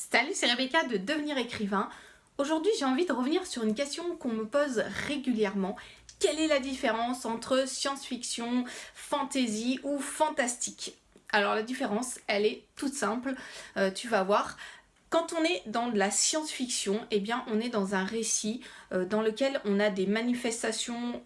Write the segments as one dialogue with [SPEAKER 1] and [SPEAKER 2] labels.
[SPEAKER 1] Salut, c'est Rebecca de Devenir écrivain. Aujourd'hui, j'ai envie de revenir sur une question qu'on me pose régulièrement. Quelle est la différence entre science-fiction, fantasy ou fantastique? Alors la différence, elle est toute simple, tu vas voir. Quand on est dans de la science-fiction, eh bien, on est dans un récit dans lequel on a des manifestations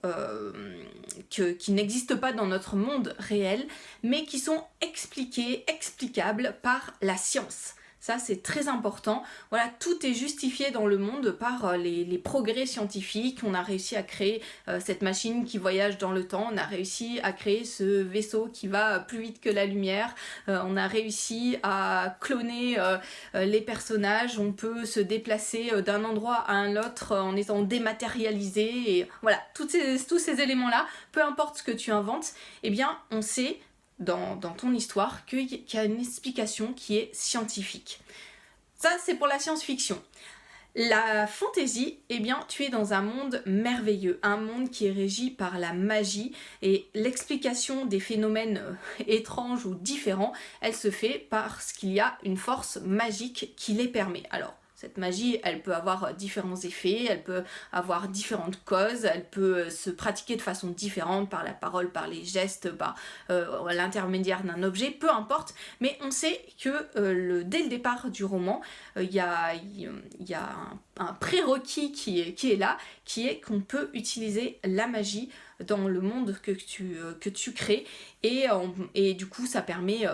[SPEAKER 1] qui n'existent pas dans notre monde réel, mais qui sont explicables par la science. Ça, c'est très important. Voilà, tout est justifié dans le monde par les progrès scientifiques. On a réussi à créer cette machine qui voyage dans le temps. On a réussi à créer ce vaisseau qui va plus vite que la lumière. On a réussi à cloner les personnages. On peut se déplacer d'un endroit à un autre en étant dématérialisé. Et voilà, tous ces éléments-là, peu importe ce que tu inventes, eh bien, on sait dans ton histoire qu'il y a une explication qui est scientifique. Ça, c'est pour la science-fiction. La fantasy, eh bien, tu es dans un monde merveilleux, un monde qui est régi par la magie et l'explication des phénomènes étranges ou différents, elle se fait parce qu'il y a une force magique qui les permet. Alors, cette magie, elle peut avoir différents effets, elle peut avoir différentes causes, elle peut se pratiquer de façon différente par la parole, par les gestes, par l'intermédiaire d'un objet, peu importe. Mais on sait que dès le départ du roman, il y a un prérequis qui est là, qui est qu'on peut utiliser la magie dans le monde que tu crées et du coup ça permet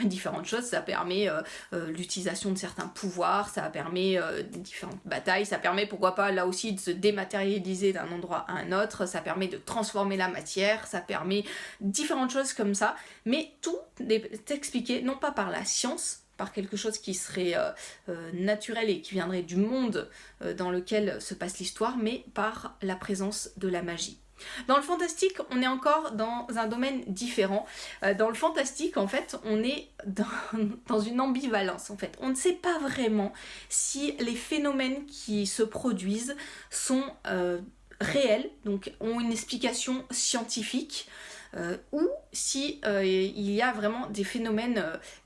[SPEAKER 1] différentes choses, ça permet l'utilisation de certains pouvoirs, ça permet différentes batailles, ça permet pourquoi pas là aussi de se dématérialiser d'un endroit à un autre, ça permet de transformer la matière, ça permet différentes choses comme ça, mais tout est expliqué non pas par la science, par quelque chose qui serait naturel et qui viendrait du monde dans lequel se passe l'histoire, mais par la présence de la magie. Dans le fantastique, on est encore dans un domaine différent. Dans le fantastique, en fait, on est dans une ambivalence. En fait, on ne sait pas vraiment si les phénomènes qui se produisent sont réels, donc ont une explication scientifique, ou si il y a vraiment des phénomènes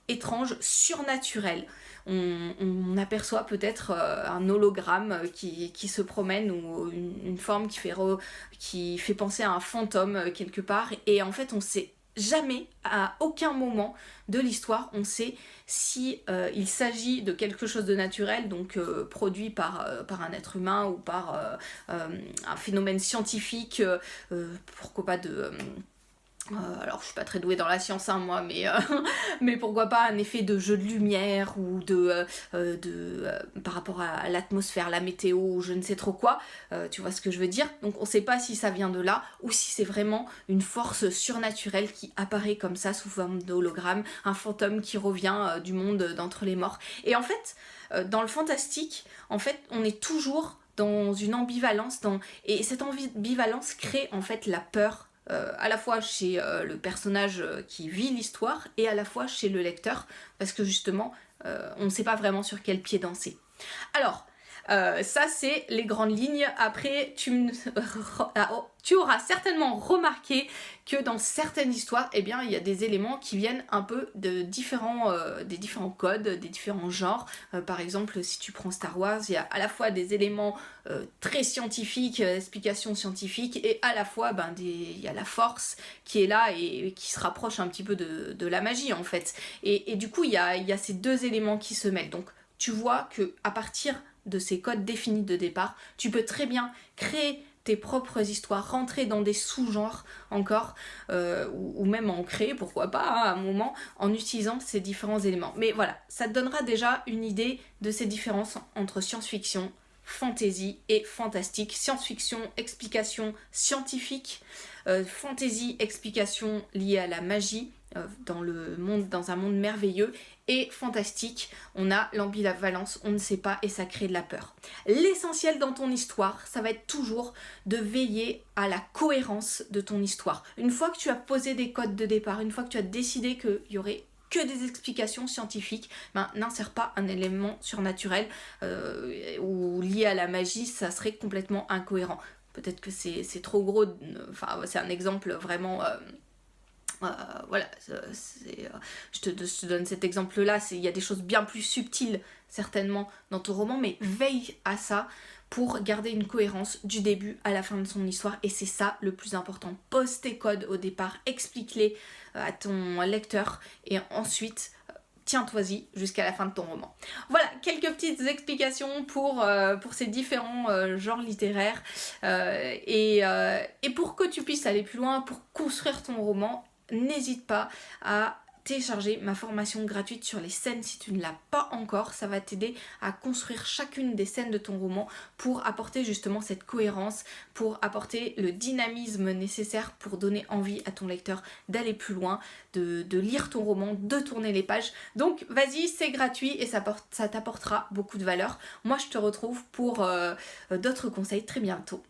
[SPEAKER 1] étranges, surnaturels. On aperçoit peut-être un hologramme qui se promène ou une forme qui fait penser à un fantôme quelque part, et en fait on sait jamais, à aucun moment de l'histoire, on sait si il s'agit de quelque chose de naturel, donc produit par un être humain ou par un phénomène scientifique, pourquoi pas alors je suis pas très douée dans la science moi, mais pourquoi pas un effet de jeu de lumière ou par rapport à l'atmosphère, la météo ou je ne sais trop quoi, tu vois ce que je veux dire. Donc on sait pas si ça vient de là ou si c'est vraiment une force surnaturelle qui apparaît comme ça sous forme d'hologramme, un fantôme qui revient du monde d'entre les morts. Et en fait, dans le fantastique, en fait, on est toujours dans une ambivalence, et cette ambivalence crée en fait la peur, à la fois chez le personnage qui vit l'histoire et à la fois chez le lecteur, parce que justement on ne sait pas vraiment sur quel pied danser. Alors ça c'est les grandes lignes. Après tu auras certainement remarqué que dans certaines histoires, eh bien, il y a des éléments qui viennent un peu de des différents codes, des différents genres. Par exemple, si tu prends Star Wars, il y a à la fois des éléments très scientifiques, explications scientifiques, et à la fois il y a la force qui est là et qui se rapproche un petit peu de la magie en fait. Et du coup, il y a ces deux éléments qui se mêlent. Donc tu vois que à partir de ces codes définis de départ, tu peux très bien créer tes propres histoires, rentrer dans des sous-genres encore, ou même en créer, pourquoi pas, à un moment, en utilisant ces différents éléments. Mais voilà, ça te donnera déjà une idée de ces différences entre science-fiction, fantasy et fantastique. Science-fiction, explication scientifique, fantasy, explication liée à la magie, dans un monde merveilleux, et fantastique, on a l'ambivalence, on ne sait pas et ça crée de la peur. L'essentiel dans ton histoire, ça va être toujours de veiller à la cohérence de ton histoire. Une fois que tu as posé des codes de départ, une fois que tu as décidé qu'il y aurait que des explications scientifiques, n'insère pas un élément surnaturel ou lié à la magie, ça serait complètement incohérent. Peut-être que c'est trop gros, c'est un exemple vraiment Voilà, je te donne cet exemple-là, il y a des choses bien plus subtiles certainement dans ton roman, mais veille à ça pour garder une cohérence du début à la fin de son histoire, et c'est ça le plus important. Pose tes codes au départ, explique-les à ton lecteur, et ensuite tiens-toi-y jusqu'à la fin de ton roman. Voilà, quelques petites explications pour ces différents genres littéraires, et pour que tu puisses aller plus loin, pour construire ton roman, n'hésite pas à télécharger ma formation gratuite sur les scènes si tu ne l'as pas encore. Ça va t'aider à construire chacune des scènes de ton roman pour apporter justement cette cohérence, pour apporter le dynamisme nécessaire pour donner envie à ton lecteur d'aller plus loin, de lire ton roman, de tourner les pages. Donc vas-y, c'est gratuit et ça t'apportera beaucoup de valeur. Moi je te retrouve pour d'autres conseils très bientôt.